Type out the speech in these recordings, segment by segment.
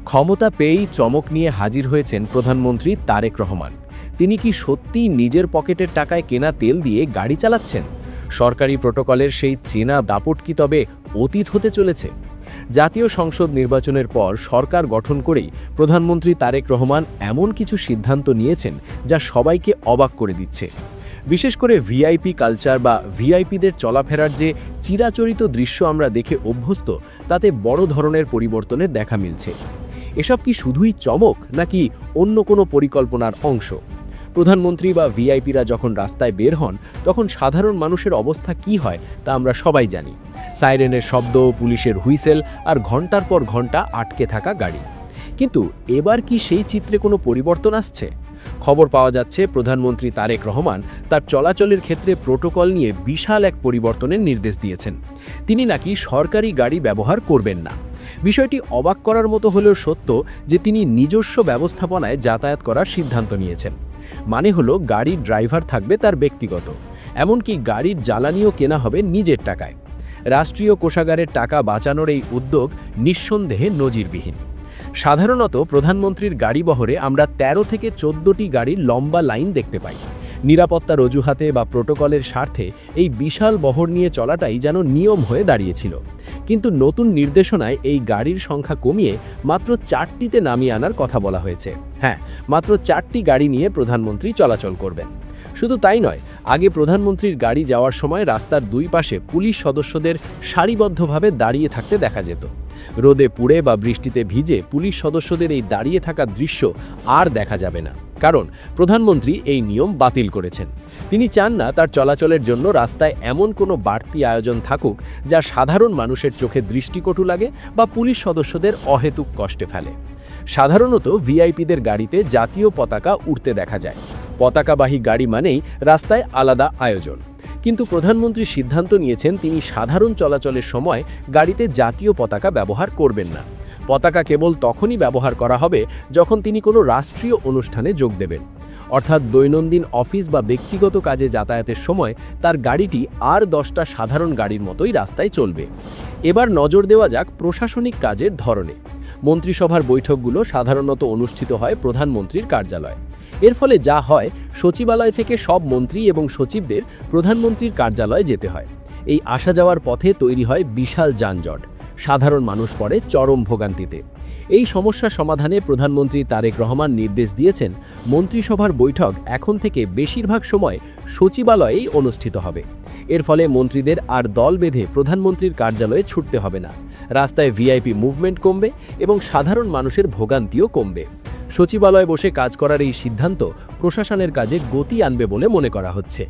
ক্ষমতা পেয়েই চমক নিয়ে হাজির হয়েছেন প্রধানমন্ত্রী তারেক রহমান। তিনি কি সত্যিই নিজের পকেটের টাকায় কেনা তেল দিয়ে গাড়ি চালাচ্ছেন? সরকারি প্রোটোকলের সেই চেনা দাপট কি তবে অতীত হতে চলেছে? জাতীয় সংসদ নির্বাচনের পর সরকার গঠন করেই প্রধানমন্ত্রী তারেক রহমান এমন কিছু সিদ্ধান্ত নিয়েছেন যা সবাইকে অবাক করে দিচ্ছে। বিশেষ করে ভিআইপি কালচার বা ভিআইপিদের চলাফেরার যে চিরাচরিত দৃশ্য আমরা দেখে অভ্যস্ত, তাতে বড় ধরনের পরিবর্তনের দেখা মিলছে। এসব কি শুধুই চমক নাকি অন্য কোনো পরিকল্পনার অংশ? প্রধানমন্ত্রী বা ভিআইপিরা যখন রাস্তায় বের হন, তখন সাধারণ মানুষের অবস্থা কি হয় তা আমরা সবাই জানি। সাইরেনের শব্দ, পুলিশের হুইসেল আর ঘন্টার পর ঘন্টা আটকে থাকা গাড়ি। কিন্তু এবার কি সেই চিত্রে কোনো পরিবর্তন আসছে? খবর পাওয়া যাচ্ছে প্রধানমন্ত্রী তারেক রহমান তার চলাচলের ক্ষেত্রে প্রোটোকল নিয়ে বিশাল এক পরিবর্তনের নির্দেশ দিয়েছেন। তিনি নাকি সরকারি গাড়ি ব্যবহার করবেন না। বিষয়টি অবাক করার মতো হলেও সত্য যে তিনি নিজস্ব ব্যবস্থাপনায় যাতায়াত করার সিদ্ধান্ত নিয়েছেন। মানে হলো গাড়ির ড্রাইভার থাকবে তার ব্যক্তিগত, এমনকি গাড়ির জ্বালানিও কেনা হবে নিজের টাকায়। রাষ্ট্রীয় কোষাগারের টাকা বাঁচানোর এই উদ্যোগ নিঃসন্দেহে নজিরবিহীন। সাধারণত প্রধানমন্ত্রীর গাড়িবহরে আমরা ১৩ থেকে ১৪টি গাড়ির লম্বা লাইন দেখতে পাই। নিরাপত্তার অজুহাতে বা প্রোটোকলের স্বার্থে এই বিশাল বহর নিয়ে চলাটাই যেন নিয়ম হয়ে দাঁড়িয়েছিল। কিন্তু নতুন নির্দেশনায় এই গাড়ির সংখ্যা কমিয়ে মাত্র ৪টিতে নামিয়ে আনার কথা বলা হয়েছে। হ্যাঁ, মাত্র ৪টি গাড়ি নিয়ে প্রধানমন্ত্রী চলাচল করবেন। শুধু তাই নয়, আগে প্রধানমন্ত্রীর গাড়ি যাওয়ার সময় রাস্তার দুই পাশে পুলিশ সদস্যদের সারিবদ্ধভাবে দাঁড়িয়ে থাকতে দেখা যেত। রোদে পুড়ে বা বৃষ্টিতে ভিজে পুলিশ সদস্যদের এই দাঁড়িয়ে থাকার দৃশ্য আর দেখা যাবে না, কারণ প্রধানমন্ত্রী এই নিয়ম বাতিল করেছেন। তিনি চান না তার চলাচলের জন্য রাস্তায় এমন কোনো বাড়তি আয়োজন থাকুক যা সাধারণ মানুষের চোখে দৃষ্টিকটু লাগে বা পুলিশ সদস্যদের অহেতুক কষ্টে ফেলে। সাধারণত ভিআইপিদের গাড়িতে জাতীয় পতাকা উড়তে দেখা যায়। পতাকাবাহী গাড়ি মানেই রাস্তায় আলাদা আয়োজন। কিন্তু প্রধানমন্ত্রী সিদ্ধান্ত নিয়েছেন তিনি সাধারণ চলাচলের সময় গাড়িতে জাতীয় পতাকা ব্যবহার করবেন না। পতাকা কেবল তখনই ব্যবহার করা হবে যখন তিনি কোনো রাষ্ট্রীয় অনুষ্ঠানে যোগ দেবেন, অর্থাৎ দৈনন্দিন অফিস বা ব্যক্তিগত কাজে যাতায়াতের সময় তার গাড়িটি আর 10টা সাধারণ গাড়ির মতোই রাস্তায় চলবে। এবার নজর দেওয়া যাক প্রশাসনিক কাজের ধরনে। মন্ত্রিসভার বৈঠকগুলো সাধারণত অনুষ্ঠিত হয় প্রধানমন্ত্রীর কার্যালয়ে। এর ফলে যা হয়, সচিবালয় থেকে সব মন্ত্রী এবং সচিবদের প্রধানমন্ত্রীর কার্যালয়ে যেতে হয়। এই আসা যাওয়ার পথে তৈরি হয় বিশাল যানজট। সাধারণ মানুষ পড়ে চরম ভোগান্তিতে। এই সমস্যা সমাধানে প্রধানমন্ত্রী তারেক রহমান নির্দেশ দিয়েছেন, মন্ত্রিসভার বৈঠক এখন থেকে বেশিরভাগ সময় সচিবালয়েই অনুষ্ঠিত হবে। এর ফলে মন্ত্রীদের আর দল বেঁধে প্রধানমন্ত্রীর কার্যালয়ে ছুটতে হবে না। রাস্তায় ভিআইপি মুভমেন্ট কমবে এবং সাধারণ মানুষের ভোগান্তিও কমবে। সচিবালয়ে বসে কাজ করার এই সিদ্ধান্ত প্রশাসনের কাজে গতি আনবে বলে মনে করা হচ্ছে।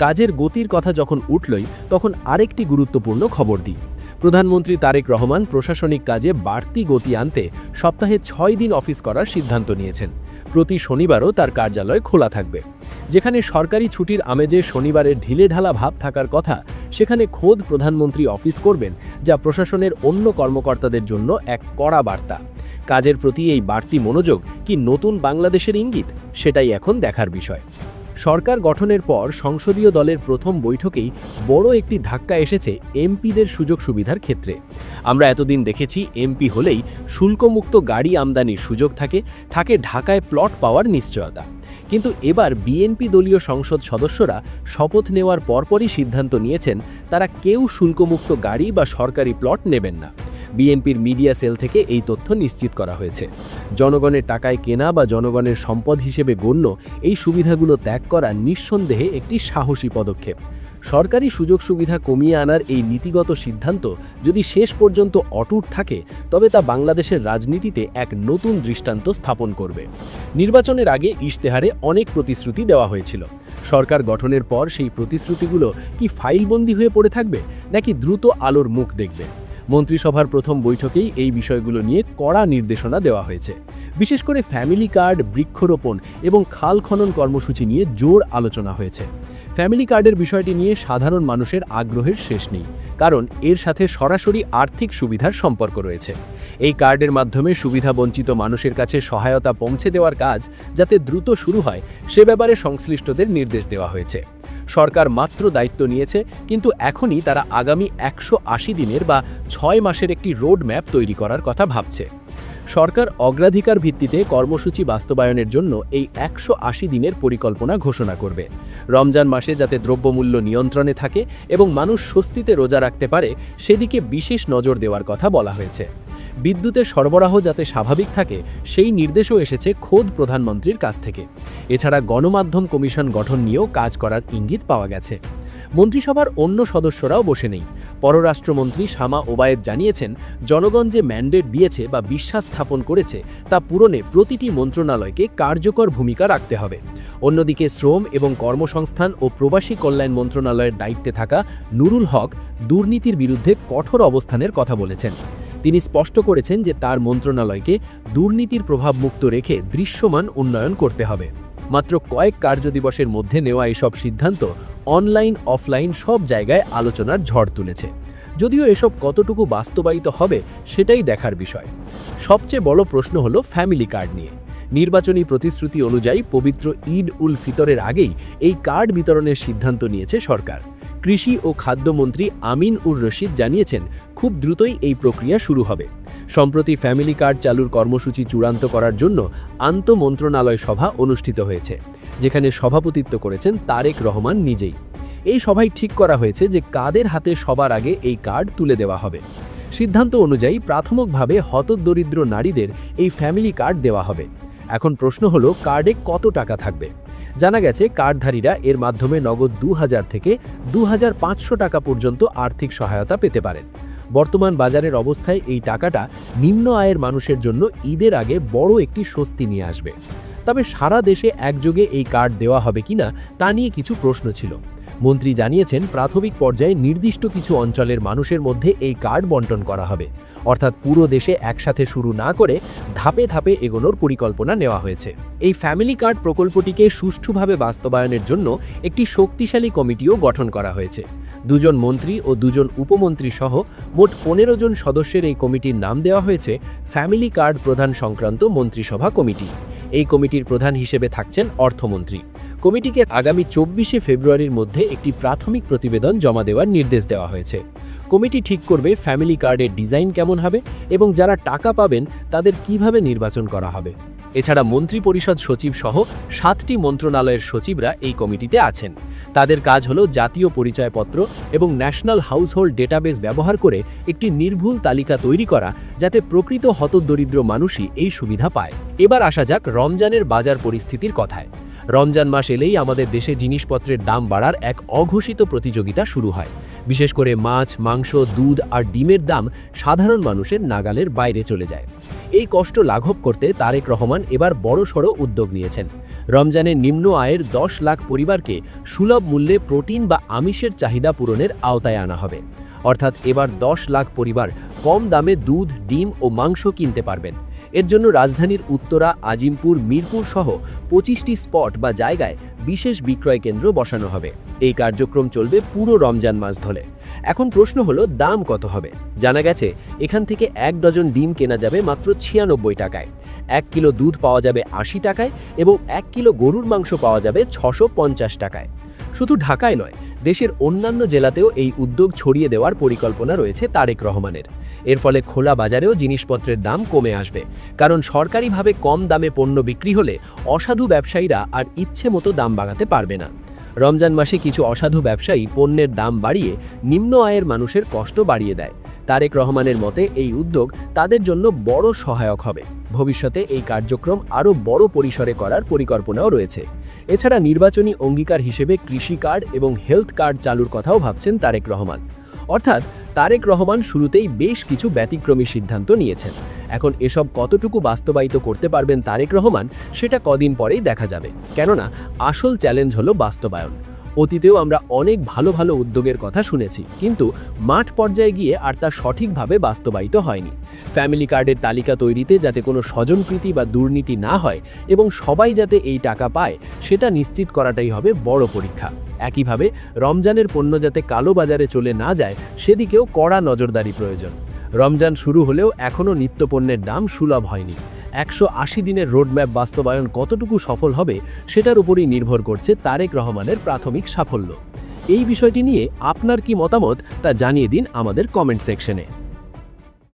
কাজের গতির কথা যখন উঠলই, তখন আরেকটি গুরুত্বপূর্ণ খবর দিই। প্রধানমন্ত্রী তারেক রহমান প্রশাসনিক কাজে বাড়তি গতি আনতে সপ্তাহে ৬ দিন অফিস করার সিদ্ধান্ত নিয়েছেন। প্রতি শনিবারও তার কার্যালয় খোলা থাকবে। যেখানে সরকারি ছুটির আমেজে শনিবারের ঢিলেঢালা ভাব থাকার কথা, সেখানে খোদ প্রধানমন্ত্রী অফিস করবেন, যা প্রশাসনের অন্য কর্মকর্তাদের জন্য এক কড়া বার্তা। কাজের প্রতি এই বাড়তি মনোযোগ কি নতুন বাংলাদেশের ইঙ্গিত? সেটাই এখন দেখার বিষয়। সরকার গঠনের পর সংসদীয় দলের প্রথম বৈঠকেই বড় একটি ধাক্কা এসেছে এমপিদের সুযোগ সুবিধার ক্ষেত্রে। আমরা এতদিন দেখেছি এমপি হলেই শুল্কমুক্ত গাড়ি আমদানির সুযোগ থাকে ঢাকায় প্লট পাওয়ার নিশ্চয়তা। কিন্তু এবার বিএনপি দলীয় সংসদ সদস্যরা শপথ নেওয়ার পরপরই সিদ্ধান্ত নিয়েছেন তারা কেউ শুল্কমুক্ত গাড়ি বা সরকারি প্লট নেবেন না। বিএনপির মিডিয়া সেল থেকে এই তথ্য নিশ্চিত করা হয়েছে। জনগণের টাকায় কেনা বা জনগণের সম্পদ হিসেবে গণ্য এই সুবিধাগুলো ত্যাগ করা নিঃসন্দেহে একটি সাহসী পদক্ষেপ। সরকারি সুযোগ সুবিধা কমিয়ে আনার এই নীতিগত সিদ্ধান্ত যদি শেষ পর্যন্ত অটুট থাকে, তবে তা বাংলাদেশের রাজনীতিতে এক নতুন দৃষ্টান্ত স্থাপন করবে। নির্বাচনের আগে ইশতেহারে অনেক প্রতিশ্রুতি দেওয়া হয়েছিল। সরকার গঠনের পর সেই প্রতিশ্রুতিগুলো কি ফাইলবন্দি হয়ে পড়ে থাকবে নাকি দ্রুত আলোর মুখ দেখবে? মন্ত্রিসভার প্রথম বৈঠকেই এই বিষয়গুলো নিয়ে কড়া নির্দেশনা দেওয়া হয়েছে। বিশেষ করে ফ্যামিলি কার্ড, বৃক্ষরোপণ এবং খাল খনন কর্মসূচি নিয়ে জোর আলোচনা হয়েছে। ফ্যামিলি কার্ডের বিষয়টি নিয়ে সাধারণ মানুষের আগ্রহের শেষ নেই, কারণ এর সাথে সরাসরি আর্থিক সুবিধার সম্পর্ক রয়েছে। এই কার্ডের মাধ্যমে সুবিধাবঞ্চিত মানুষের কাছে সহায়তা পৌঁছে দেওয়ার কাজ যাতে দ্রুত শুরু হয়, সে ব্যাপারে সংশ্লিষ্টদের নির্দেশ দেওয়া হয়েছে। সরকার মাত্র দায়িত্ব নিয়েছে, কিন্তু এখনই তারা আগামী ১৮০ দিনের বা ৬ মাসের একটি রোড ম্যাপ তৈরি করার কথা ভাবছে। সরকার অগ্রাধিকার ভিত্তিতে কর্মসূচি বাস্তবায়নের জন্য এই 180 দিনের পরিকল্পনা ঘোষণা করবে। রমজান মাসে যাতে দ্রব্যমূল্য নিয়ন্ত্রণে থাকে এবং মানুষ স্বস্তিতে রোজা রাখতে পারে সেদিকে বিশেষ নজর দেওয়ার কথা বলা হয়েছে। বিদ্যুতের সরবরাহ যাতে স্বাভাবিক থাকে সেই নির্দেশও এসেছে খোদ প্রধানমন্ত্রীর কাছ থেকে। এছাড়া গণমাধ্যম কমিশন গঠন নিয়েও কাজ করার ইঙ্গিত পাওয়া গেছে। মন্ত্রিসভার অন্য সদস্যরাও বসে নেই। পররাষ্ট্রমন্ত্রী শামা ওবায়েদ জানিয়েছেন, জনগণ যে ম্যান্ডেট দিয়েছে বা বিশ্বাস স্থাপন করেছে তা পূরণে প্রতিটি মন্ত্রণালয়কে কার্যকর ভূমিকা রাখতে হবে। অন্যদিকে শ্রম এবং কর্মসংস্থান ও প্রবাসী কল্যাণ মন্ত্রণালয়ের দায়িত্বে থাকা নুরুল হক দুর্নীতির বিরুদ্ধে কঠোর অবস্থানের কথা বলেছেন। তিনি স্পষ্ট করেছেন যে তার মন্ত্রণালয়কে দুর্নীতির প্রভাবমুক্ত রেখে দৃশ্যমান উন্নয়ন করতে হবে। মাত্র কয়েক কার্যদিবসের মধ্যে নেওয়া এসব সিদ্ধান্ত অনলাইন অফলাইন সব জায়গায় আলোচনার ঝড় তুলেছে। যদিও এসব কতটুকু বাস্তবায়িত হবে সেটাই দেখার বিষয়। সবচেয়ে বড় প্রশ্ন হলো ফ্যামিলি কার্ড নিয়ে। নির্বাচনী প্রতিশ্রুতি অনুযায়ী পবিত্র ঈদ উল ফিতরের আগেই এই কার্ড বিতরণের সিদ্ধান্ত নিয়েছে সরকার। কৃষি ও খাদ্যমন্ত্রী আমিন উর রশিদ জানিয়েছেন, খুব দ্রুতই এই প্রক্রিয়া শুরু হবে। সম্প্রতি ফ্যামিলি কার্ড চালুর কর্মসূচি চূড়ান্ত করার জন্য আন্তঃমন্ত্রণালয় সভা অনুষ্ঠিত হয়েছে, যেখানে সভাপতিত্ব করেছেন তারেক রহমান নিজেই। এই সভায় ঠিক করা হয়েছে যে কাদের হাতে সবার আগে এই কার্ড তুলে দেওয়া হবে। সিদ্ধান্ত অনুযায়ী প্রাথমিকভাবে হতদরিদ্র নারীদের এই ফ্যামিলি কার্ড দেওয়া হবে। এখন প্রশ্ন হলো, কার্ডে কত টাকা থাকবে? জানা গেছে, কার্ডধারীরা এর মাধ্যমে নগদ 2000 থেকে 2500 টাকা পর্যন্ত আর্থিক সহায়তা পেতে পারেন। বর্তমান বাজারের অবস্থায় এই টাকাটা নিম্ন আয়ের মানুষের জন্য ঈদের আগে বড় একটি স্বস্তি নিয়ে আসবে। তবে সারা দেশে একযোগে এই কার্ড দেওয়া হবে কিনা তা নিয়ে কিছু প্রশ্ন ছিল। মন্ত্রী জানিয়েছেন, প্রাথমিক পর্যায়ে নির্দিষ্ট কিছু অঞ্চলের মানুষের মধ্যে এই কার্ড বণ্টন করা হবে। অর্থাৎ পুরো দেশে একসাথে শুরু না করে ধাপে ধাপে এগোনোর পরিকল্পনা নেওয়া হয়েছে। এই ফ্যামিলি কার্ড প্রকল্পটিকে সুষ্ঠুভাবে বাস্তবায়নের জন্য একটি শক্তিশালী কমিটিও গঠন করা হয়েছে। 2 জন মন্ত্রী ও 2 জন উপমন্ত্রী সহ মোট 15 জন সদস্যের এই কমিটির নাম দেওয়া হয়েছে ফ্যামিলি কার্ড প্রধান সংক্রান্ত মন্ত্রিসভা কমিটি। এই কমিটির প্রধান হিসেবে থাকছেন অর্থমন্ত্রী। কমিটিকে আগামী 24শে ফেব্রুয়ারির মধ্যে একটি প্রাথমিক প্রতিবেদন জমা দেওয়ার নির্দেশ দেওয়া হয়েছে। কমিটি ঠিক করবে ফ্যামিলি কার্ডের ডিজাইন কেমন হবে এবং যারা টাকা পাবেন তাদের কিভাবে নির্বাচন করা হবে। এছাড়া মন্ত্রিপরিষদ সচিব সহ 7টি মন্ত্রণালয়ের সচিবরা এই কমিটিতে আছেন। তাদের কাজ হলো জাতীয় পরিচয়পত্র এবং ন্যাশনাল হাউসহোল্ড ডেটাবেস ব্যবহার করে একটি নির্ভুল তালিকা তৈরি করা, যাতে প্রকৃত হতদরিদ্র মানুষই এই সুবিধা পায়। এবার আসা যাক রমজানের বাজার পরিস্থিতির কথায়। রমজান মাস এলেই আমাদের দেশে জিনিসপত্রের দাম বাড়ার এক অঘোষিত প্রতিযোগিতা শুরু হয়। বিশেষ করে মাছ, মাংস, দুধ আর ডিমের দাম সাধারণ মানুষের নাগালের বাইরে চলে যায়। এই কষ্ট লাঘব করতে তারেক রহমান এবার বড়সড় উদ্যোগ নিয়েছেন। রমজানের নিম্ন আয়ের 10 লাখ পরিবারকে সুলভ মূল্যে প্রোটিন বা আমিষের চাহিদা পূরণের আওতায় আনা হবে। অর্থাৎ এবার 10 লাখ পরিবার কম দামে দুধ, ডিম ও মাংস কিনতে পারবেন। এর জন্য রাজধানীর উত্তরা, আজিমপুর, মিরপুর সহ 25টি স্পট বা জায়গায় বিশেষ বিক্রয় কেন্দ্র বসানো হবে। এই কার্যক্রম চলবে পুরো রমজান মাস ধরে। এখন প্রশ্ন হলো, দাম কত হবে? জানা গেছে, এখান থেকে 1 ডজন ডিম কেনা যাবে মাত্র 96 টাকায়, 1 কিলো দুধ পাওয়া যাবে 80 টাকায় এবং 1 কিলো গরুর মাংস পাওয়া যাবে 650 টাকায়। শুধু ঢাকায় নয়, দেশের অন্যান্য জেলাতেও এই উদ্যোগ ছড়িয়ে দেওয়ার পরিকল্পনা রয়েছে তারেক রহমানের। এর ফলে খোলা বাজারেও জিনিসপত্রের দাম কমে আসবে, কারণ সরকারিভাবে কম দামে পণ্য বিক্রি হলে অসাধু ব্যবসায়ীরা আর ইচ্ছে মতো দাম বাড়াতে পারবে না। রমজান মাসে কিছু অসাধু ব্যবসায়ী পণ্যের দাম বাড়িয়ে নিম্ন আয়ের মানুষের কষ্ট বাড়িয়ে দেয়। তারেক রহমানের মতে এই উদ্যোগ তাদের জন্য বড় সহায়ক হবে। ভবিষ্যতে এই কার্যক্রম আরও বড় পরিসরে করার পরিকল্পনাও রয়েছে। এছাড়া নির্বাচনী অঙ্গীকার হিসেবে কৃষি কার্ড এবং হেলথ কার্ড চালুর কথাও ভাবছেন তারেক রহমান। অর্থাৎ তারেক রহমান শুরুতেই বেশ কিছু ব্যতিক্রমী সিদ্ধান্ত নিয়েছেন। এখন এসব কতটুকু বাস্তবায়িত করতে পারবেন তারেক রহমান সেটা কদিন পরেই দেখা যাবে, কেননা আসল চ্যালেঞ্জ হলো বাস্তবায়ন। অতীতেও আমরা অনেক ভালো ভালো উদ্যোগের কথা শুনেছি, কিন্তু মাঠ পর্যায়ে গিয়ে আর তা সঠিকভাবে বাস্তবায়িত হয়নি। ফ্যামিলি কার্ডের তালিকা তৈরিতে যাতে কোনো স্বজনপ্রীতি বা দুর্নীতি না হয় এবং সবাই যাতে এই টাকা পায় সেটা নিশ্চিত করাটাই হবে বড় পরীক্ষা। একইভাবে রমজানের পণ্য যাতে কালো বাজারে চলে না যায় সেদিকেও কড়া নজরদারি প্রয়োজন। রমজান শুরু হলেও এখনও নিত্যপণ্যের দাম সুলভ হয়নি। 180 দিনের রোডম্যাপ বাস্তবায়ন কতটুকু সফল হবে সেটার উপরই নির্ভর করছে তারেক রহমানের প্রাথমিক সাফল্য। এই বিষয়টি নিয়ে আপনার কি মতামত তা জানিয়ে দিন আমাদের কমেন্ট সেকশনে।